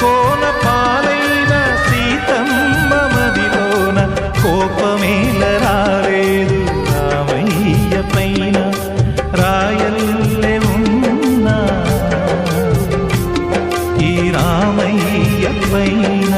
కోన పాలైన సీతమ్మ మదిలోన కోపమేల రాలేదు రామయ్య పైన రాయల్లే ఉన్నా ఈ రామయ్య పైన